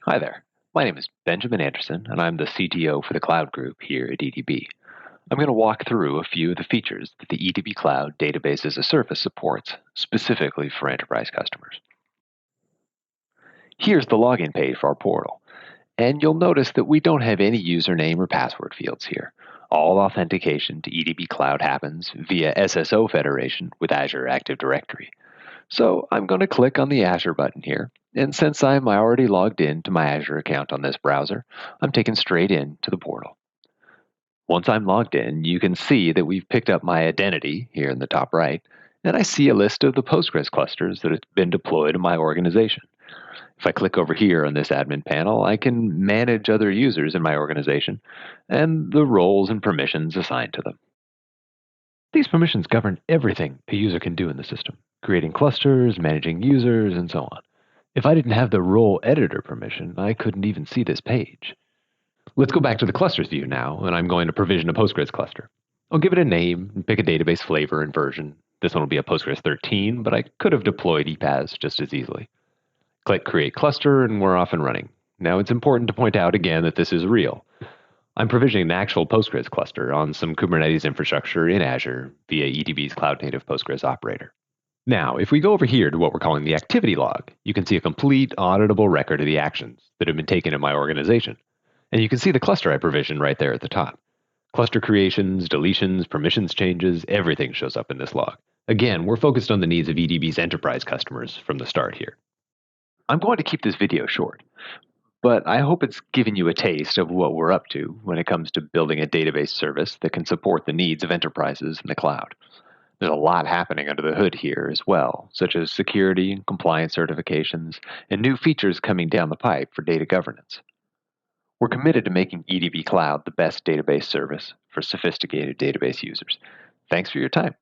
Hi there. My name is Benjamin Anderson, and I'm the CTO for the Cloud Group here at EDB. I'm going to walk through a few of the features that the EDB Cloud Database as a Service supports, specifically for enterprise customers. Here's the login page for our portal, and you'll notice that we don't have any username or password fields here. All authentication to EDB Cloud happens via SSO federation with Azure Active Directory. So I'm going to click on the Azure button here, and since I'm already logged in to my Azure account on this browser, I'm taken straight in to the portal. Once I'm logged in, you can see that we've picked up my identity here in the top right, and I see a list of the Postgres clusters that have been deployed in my organization. If I click over here on this admin panel, I can manage other users in my organization and the roles and permissions assigned to them. These permissions govern everything a user can do in the system, creating clusters, managing users, and so on. If I didn't have the role editor permission, I couldn't even see this page. Let's go back to the clusters view now, and I'm going to provision a Postgres cluster. I'll give it a name and pick a database flavor and version. This one will be a Postgres 13, but I could have deployed EPAS just as easily. Click Create Cluster, and we're off and running. Now it's important to point out again that this is real. I'm provisioning an actual Postgres cluster on some Kubernetes infrastructure in Azure via EDB's cloud-native Postgres operator. Now, if we go over here to what we're calling the activity log, you can see a complete auditable record of the actions that have been taken in my organization. And you can see the cluster I provisioned right there at the top. Cluster creations, deletions, permissions changes, everything shows up in this log. Again, we're focused on the needs of EDB's enterprise customers from the start here. I'm going to keep this video short, but I hope it's given you a taste of what we're up to when it comes to building a database service that can support the needs of enterprises in the cloud. There's a lot happening under the hood here as well, such as security and compliance certifications, and new features coming down the pipe for data governance. We're committed to making EDB Cloud the best database service for sophisticated database users. Thanks for your time.